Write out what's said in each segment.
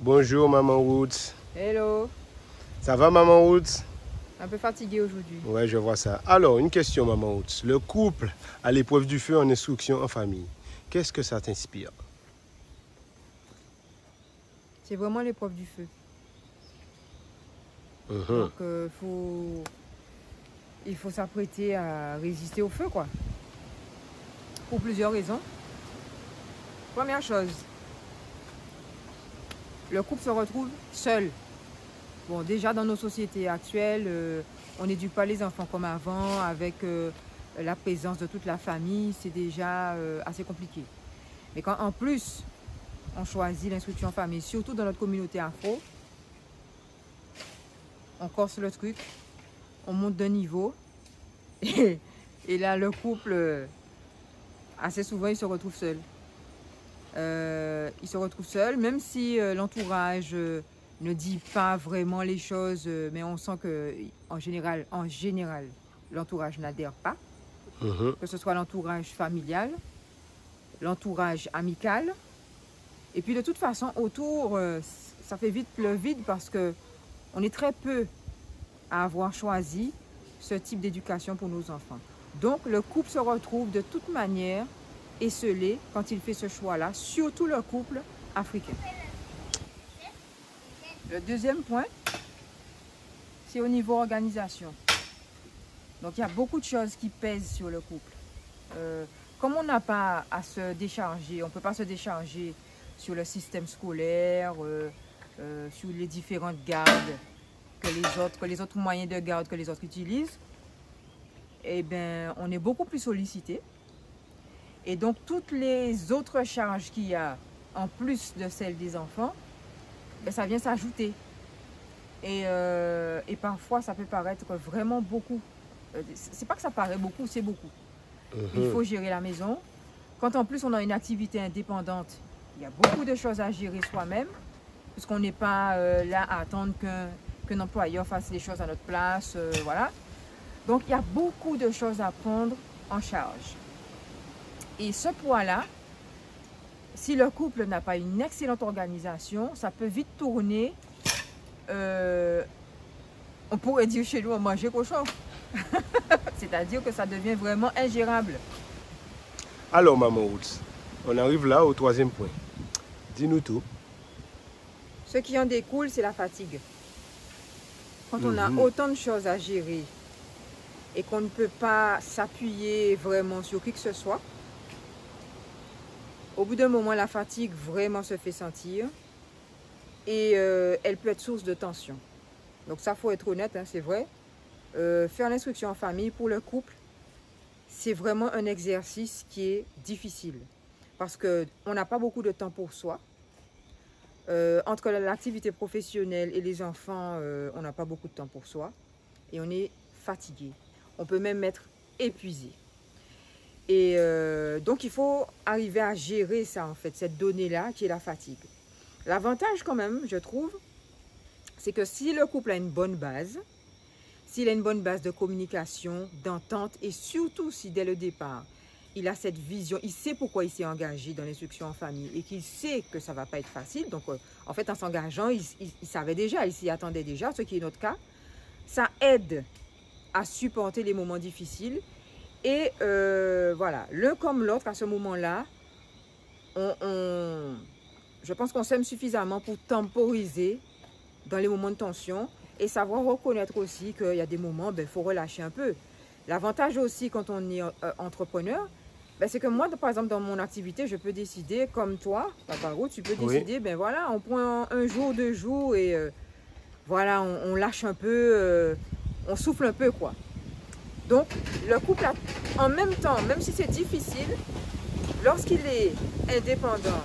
Bonjour Maman Woods. Hello. Ça va Maman Woods? Un peu fatiguée aujourd'hui. Ouais, je vois ça. Alors, une question Maman Woods. Le couple à l'épreuve du feu en instruction en famille, qu'est-ce que ça t'inspire? C'est vraiment l'épreuve du feu. Donc, il faut s'apprêter à résister au feu, quoi. Pour plusieurs raisons. Première chose, le couple se retrouve seul. Bon, déjà dans nos sociétés actuelles, on n'éduque pas les enfants comme avant, avec la présence de toute la famille, c'est déjà assez compliqué. Mais quand en plus, on choisit l'instruction en famille, surtout dans notre communauté afro, on corse le truc, on monte d'un niveau, et là, le couple, assez souvent, il se retrouve seul. Il se retrouve seul, même si l'entourage ne dit pas vraiment les choses, mais on sent que en général, l'entourage n'adhère pas, que ce soit l'entourage familial, l'entourage amical, et puis de toute façon, autour, ça fait vite le vide parce que on est très peu à avoir choisi ce type d'éducation pour nos enfants. Donc, le couple se retrouve de toute manière esselé quand il fait ce choix-là, surtout le couple africain. Le deuxième point, c'est au niveau organisation. Donc, il y a beaucoup de choses qui pèsent sur le couple. Comme on n'a pas à se décharger, on ne peut pas se décharger sur le système scolaire, sur les différentes gardes que les autres moyens de garde que les autres utilisent, eh bien, on est beaucoup plus sollicité. Et donc, toutes les autres charges qu'il y a, en plus de celles des enfants, ben, ça vient s'ajouter. Et parfois, ça peut paraître vraiment beaucoup. C'est pas que ça paraît beaucoup, c'est beaucoup. Il faut gérer la maison. Quand en plus, on a une activité indépendante, il y a beaucoup de choses à gérer soi-même, puisqu'on n'est pas là à attendre qu'un employeur fasse les choses à notre place. Voilà. Donc, il y a beaucoup de choses à prendre en charge. Et ce poids-là, si le couple n'a pas une excellente organisation, ça peut vite tourner, on pourrait dire chez nous, on mange cochon. C'est-à-dire que ça devient vraiment ingérable. Alors Maman Woods, on arrive là au troisième point. Dis-nous tout. Ce qui en découle, c'est la fatigue. Quand on a autant de choses à gérer et qu'on ne peut pas s'appuyer vraiment sur qui que ce soit, au bout d'un moment, la fatigue vraiment se fait sentir et elle peut être source de tension. Donc ça, faut être honnête, hein, c'est vrai. Faire l'instruction en famille pour le couple, c'est vraiment un exercice qui est difficile parce qu'on n'a pas beaucoup de temps pour soi. Entre l'activité professionnelle et les enfants, on n'a pas beaucoup de temps pour soi et on est fatigué. On peut même être épuisé. Et donc, il faut arriver à gérer ça, en fait, cette donnée-là qui est la fatigue. L'avantage, quand même, je trouve, c'est que si le couple a une bonne base, s'il a une bonne base de communication, d'entente, et surtout si dès le départ, il a cette vision, il sait pourquoi il s'est engagé dans l'instruction en famille et qu'il sait que ça ne va pas être facile. Donc, en fait, en s'engageant, il savait déjà, il s'y attendait déjà, ce qui est notre cas. Ça aide à supporter les moments difficiles. Et voilà, l'un comme l'autre, à ce moment-là, je pense qu'on s'aime suffisamment pour temporiser dans les moments de tension et savoir reconnaître aussi qu'il y a des moments, il faut relâcher un peu. L'avantage aussi quand on est entrepreneur, c'est que moi, par exemple, dans mon activité, je peux décider, comme toi, Papa Ruth, tu peux décider, ben voilà, on prend un jour, 2 jours et voilà, on lâche un peu, on souffle un peu, quoi. Donc, le couple, en même temps, même si c'est difficile, lorsqu'il est indépendant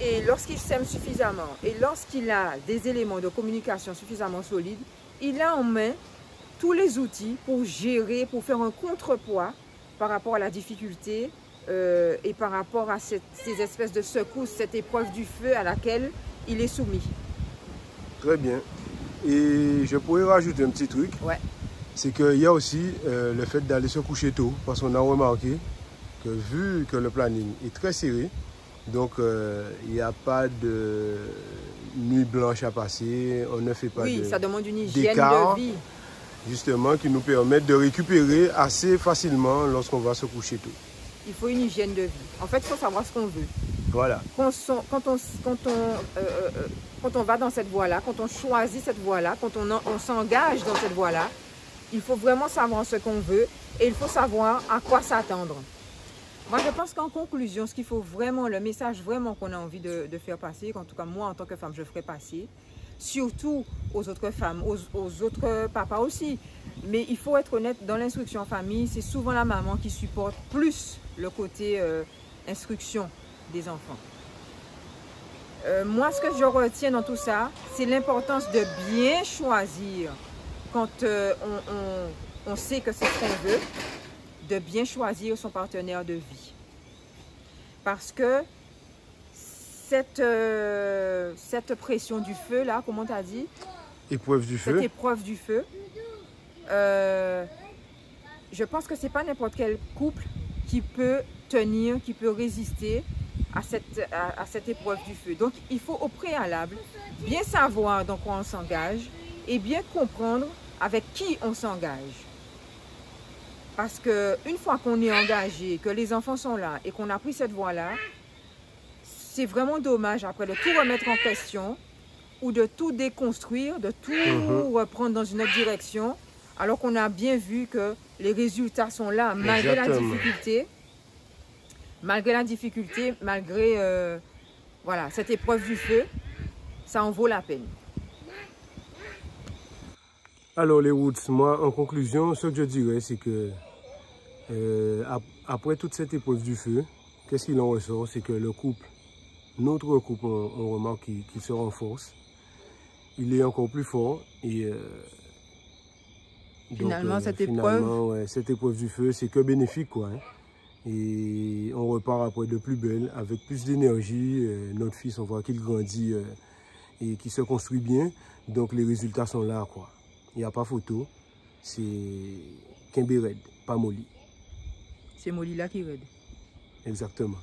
et lorsqu'il s'aime suffisamment et lorsqu'il a des éléments de communication suffisamment solides, il a en main tous les outils pour gérer, pour faire un contrepoids par rapport à la difficulté et par rapport à ces espèces de secousses, cette épreuve du feu à laquelle il est soumis. Très bien. Et je pourrais rajouter un petit truc. Ouais. C'est qu'il y a aussi le fait d'aller se coucher tôt, parce qu'on a remarqué que vu que le planning est très serré, donc il n'y a pas de nuit blanche à passer, on ne fait pas ça demande une hygiène d'écart, de vie. Justement, qui nous permettent de récupérer assez facilement lorsqu'on va se coucher tôt. Il faut une hygiène de vie. En fait, il faut savoir ce qu'on veut. Voilà. Quand on va dans cette voie-là, quand on choisit cette voie-là, quand on s'engage dans cette voie-là, il faut vraiment savoir ce qu'on veut et il faut savoir à quoi s'attendre. Moi, je pense qu'en conclusion, ce qu'il faut vraiment, le message vraiment qu'on a envie de faire passer, en tout cas moi en tant que femme, je ferai passer, surtout aux autres femmes, aux autres papas aussi. Mais il faut être honnête, dans l'instruction en famille, c'est souvent la maman qui supporte plus le côté instruction des enfants. Moi, ce que je retiens dans tout ça, c'est l'importance de bien choisir quand on sait que c'est ce qu'on veut, de bien choisir son partenaire de vie. Parce que cette pression du feu, là, comment tu as dit? Épreuve du feu. Cette épreuve du feu. Je pense que ce n'est pas n'importe quel couple qui peut tenir, qui peut résister à cette épreuve du feu. Donc, il faut au préalable bien savoir dans quoi on s'engage et bien comprendre avec qui on s'engage. Parce qu'une fois qu'on est engagé, que les enfants sont là et qu'on a pris cette voie-là, c'est vraiment dommage après de tout remettre en question ou de tout déconstruire, de tout reprendre dans une autre direction, alors qu'on a bien vu que les résultats sont là malgré la difficulté. Malgré voilà, cette épreuve du feu, ça en vaut la peine. Alors les Woods, moi en conclusion, ce que je dirais, c'est que après toute cette épreuve du feu, qu'est-ce qu'il en ressort? C'est que le couple, notre couple, on remarque qu'il se renforce. Il est encore plus fort et finalement, cette épreuve du feu, c'est que bénéfique, quoi. Hein. Et on repart après de plus belle, avec plus d'énergie. Notre fils, on voit qu'il grandit et qu'il se construit bien. Donc les résultats sont là, quoi. Il n'y a pas photo. C'est Kimbe Red, pas Molly. C'est Molly là qui raide. Exactement.